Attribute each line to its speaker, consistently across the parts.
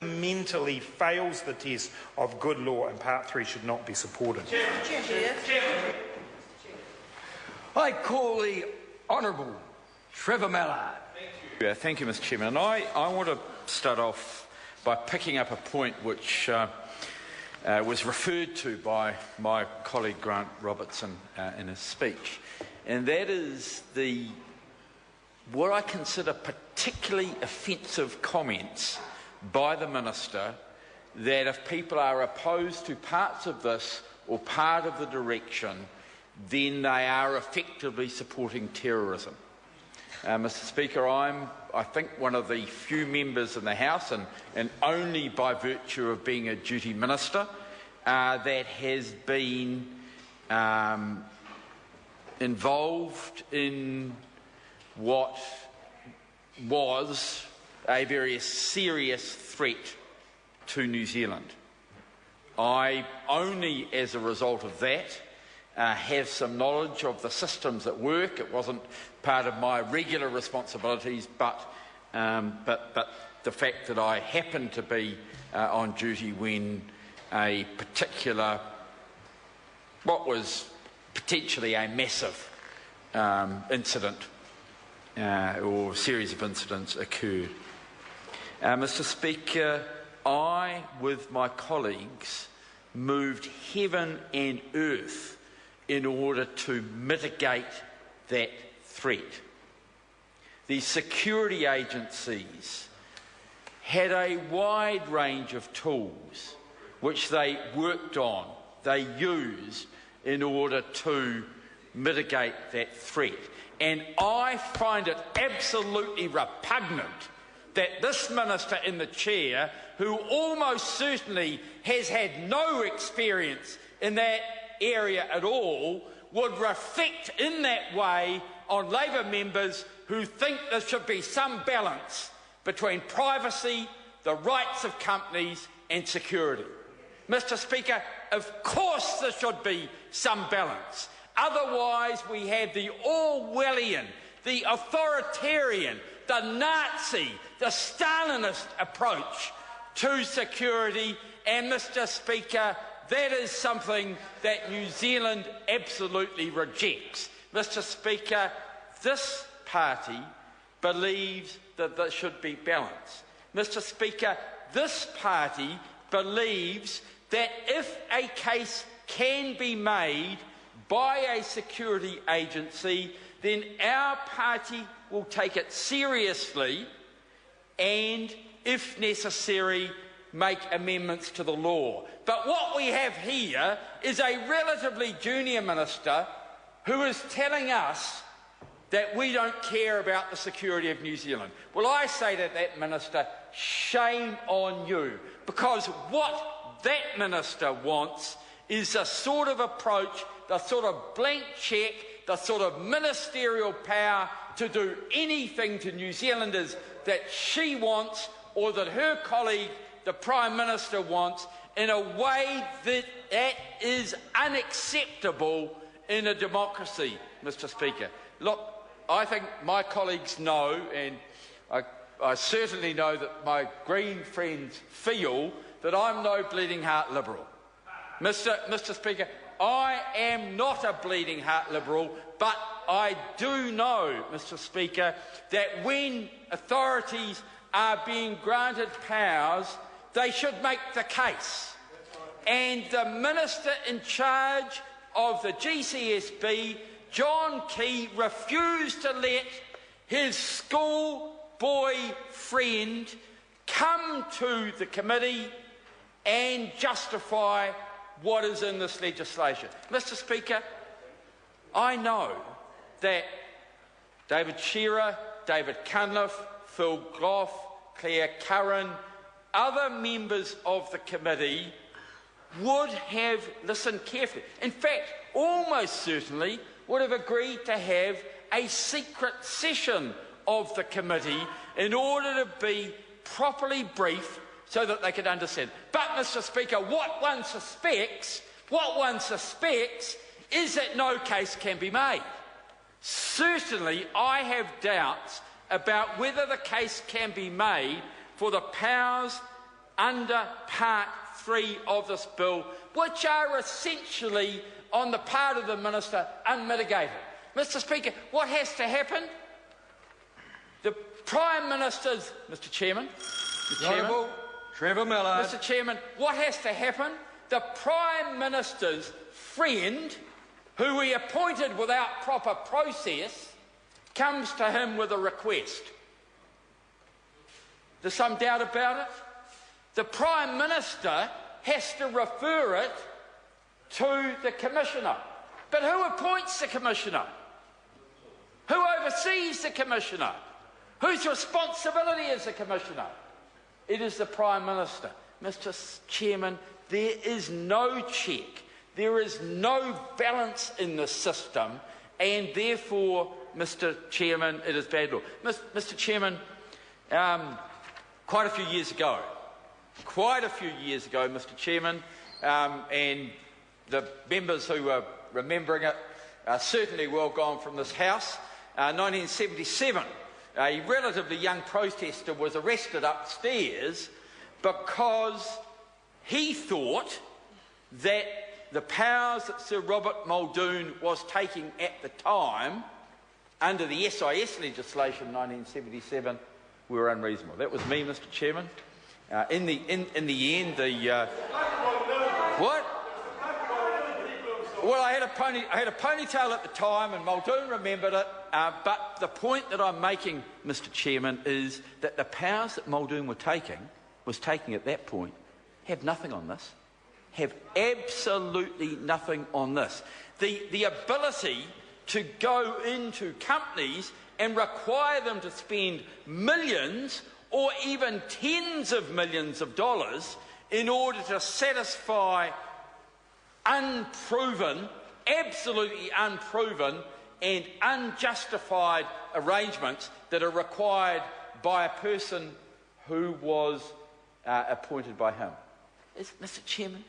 Speaker 1: fundamentally fails the test of good law, and Part 3 should not be supported.
Speaker 2: I call the Honourable Trevor Mallard.
Speaker 3: Thank you, Mr. Chairman. And I want to start off by picking up a point which was referred to by my colleague Grant Robertson in his speech, and that is what I consider particularly offensive comments by the Minister, that if people are opposed to parts of this or part of the direction, then they are effectively supporting terrorism. Mr. Speaker, I think one of the few members in the House, and only by virtue of being a duty minister, that has been involved in what was a very serious threat to New Zealand. I only, as a result of that, have some knowledge of the systems at work. It wasn't part of my regular responsibilities, but the fact that I happened to be on duty when a particular, what was potentially a massive incident or series of incidents occurred. Mr. Speaker, I, with my colleagues, moved heaven and earth in order to mitigate that threat. The security agencies had a wide range of tools which they worked on, they used in order to mitigate that threat. And I find it absolutely repugnant that this minister in the chair, who almost certainly has had no experience in that area at all, would reflect in that way on Labour members who think there should be some balance between privacy, the rights of companies and security. Mr. Speaker, of course there should be some balance. Otherwise we have the Orwellian, the authoritarian, the Nazi, the Stalinist approach to security, and Mr. Speaker, that is something that New Zealand absolutely rejects. Mr. Speaker, this party believes that there should be balance. Mr. Speaker, this party believes that if a case can be made by a security agency, then our party will take it seriously and, if necessary, make amendments to the law. But what we have here is a relatively junior minister who is telling us that we don't care about the security of New Zealand. Well, I say to that minister, shame on you, because what that minister wants is a sort of approach, the sort of blank cheque, the sort of ministerial power to do anything to New Zealanders that she wants or that her colleague, the Prime Minister, wants, in a way that is unacceptable in a democracy, Mr. Speaker. Look, I think my colleagues know, and I certainly know that my Green friends feel, that I'm no bleeding heart Liberal. Mr. Speaker, I am not a bleeding heart Liberal, but I do know, Mr. Speaker, that when authorities are being granted powers, they should make the case. And the Minister in charge of the GCSB, John Key, refused to let his schoolboy friend come to the committee and justify what is in this legislation. Mr. Speaker, I know that David Shearer, David Cunliffe, Phil Goff, Claire Curran, other members of the committee would have listened carefully. In fact, almost certainly would have agreed to have a secret session of the committee in order to be properly briefed so that they could understand. But, Mr. Speaker, what one suspects is that no case can be made. Certainly, I have doubts about whether the case can be made for the powers under Part 3 of this bill, which are essentially, on the part of the Minister, unmitigated. Mr Speaker, what has to happen? The Prime Minister's... Mr Chairman.
Speaker 2: Honourable Trevor Mallard.
Speaker 3: Mr Chairman, what has to happen? The Prime Minister's friend, who he appointed without proper process, comes to him with a request. There's some doubt about it. The Prime Minister has to refer it to the Commissioner. But who appoints the Commissioner? Who oversees the Commissioner? Whose responsibility is the Commissioner? It is the Prime Minister. Mr Chairman, there is no check. There is no balance in the system, and therefore, Mr Chairman, it is bad law. Mr Chairman, quite a few years ago, Mr Chairman, and the members who are remembering it are certainly well gone from this House, 1977, a relatively young protester was arrested upstairs because he thought that the powers that Sir Robert Muldoon was taking at the time under the SIS legislation in 1977 were unreasonable. That was me, Mr Chairman. In the end, what? Well, I had a ponytail at the time, and Muldoon remembered it. But the point that I'm making, Mr Chairman, is that the powers that Muldoon was taking at that point, have nothing on this. Have absolutely nothing on this. The ability to go into companies and require them to spend millions or even tens of millions of dollars in order to satisfy unproven, absolutely unproven and unjustified arrangements that are required by a person who was appointed by him. Mr Chairman,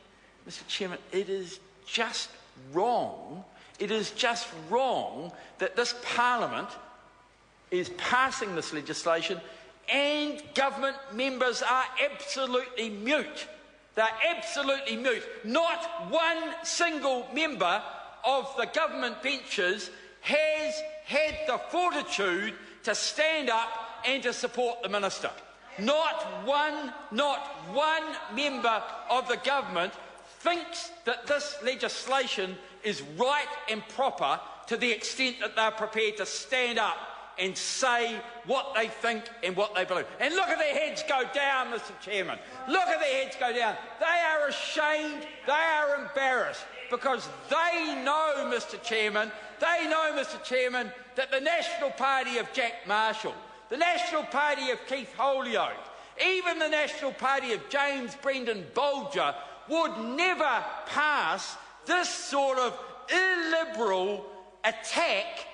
Speaker 3: it is just wrong. It is just wrong that this Parliament is passing this legislation and government members are absolutely mute. They're absolutely mute. Not one single member of the government benches has had the fortitude to stand up and to support the Minister. Not one member of the government thinks that this legislation is right and proper to the extent that they're prepared to stand up and say what they think and what they believe. And look at their heads go down, Mr Chairman. Look at their heads go down. They are ashamed, they are embarrassed, because they know, Mr Chairman, that the National Party of Jack Marshall, the National Party of Keith Holyoake, even the National Party of James Brendan Bolger would never pass this sort of illiberal attack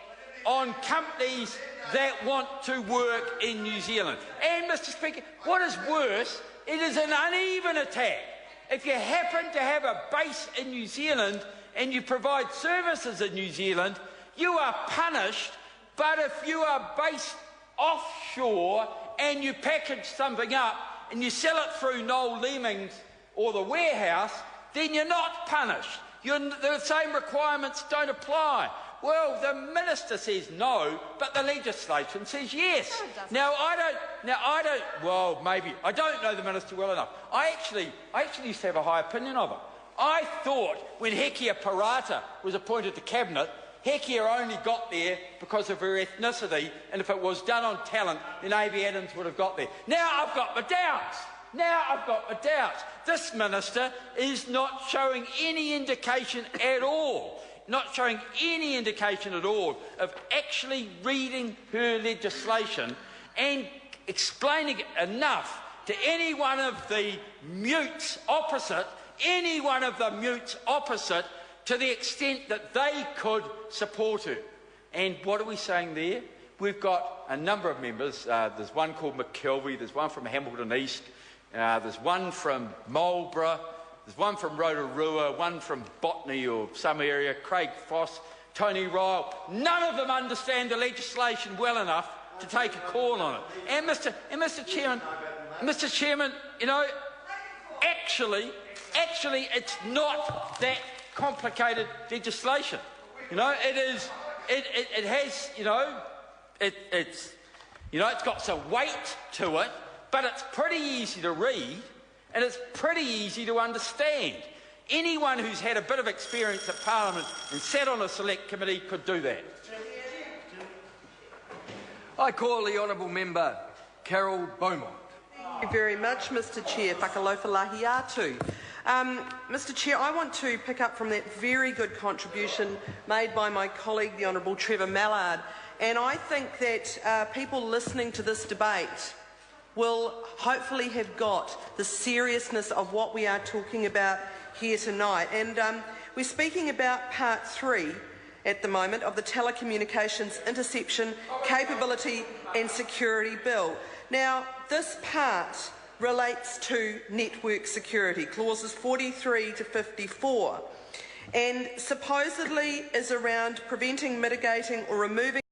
Speaker 3: on companies that want to work in New Zealand. And, Mr Speaker, what is worse, it is an uneven attack. If you happen to have a base in New Zealand and you provide services in New Zealand, you are punished, but if you are based offshore and you package something up and you sell it through Noel Leeming's or the warehouse, then you're not punished. The same requirements don't apply. Well, the Minister says no, but the legislation says yes. Now, I don't know the Minister well enough. I actually used to have a high opinion of her. I thought when Hekia Parata was appointed to Cabinet, Hekia only got there because of her ethnicity, and if it was done on talent, then A.B. Adams would have got there. Now I've got my doubts. This Minister is not showing any indication at all of actually reading her legislation and explaining it enough to any one of the mutes opposite, to the extent that they could support her. And what are we saying there? We've got a number of members. There's one called McKelvey, there's one from Hamilton East, there's one from Marlborough, there's one from Rotorua, one from Botany or some area, Craig Foss, Tony Ryle. None of them understand the legislation well enough to take a call on it. And Mr Chairman, you know, actually, it's not that complicated legislation. You know, it is. It has. You know, it's. You know, it's got some weight to it, but it's pretty easy to read, and it's pretty easy to understand. Anyone who's had a bit of experience at Parliament and sat on a select committee could do that.
Speaker 2: I call the honourable member Carol Beaumont.
Speaker 4: Thank you very much, Mr Chair. Whakalofa lahi atu. Mr Chair, I want to pick up from that very good contribution made by my colleague, the Honourable Trevor Mallard. And I think that people listening to this debate will hopefully have got the seriousness of what we are talking about here tonight. And we're speaking about Part 3 at the moment of the Telecommunications Interception Capability and Security Bill. Now, this part relates to network security, clauses 43 to 54, and supposedly is around preventing, mitigating or removing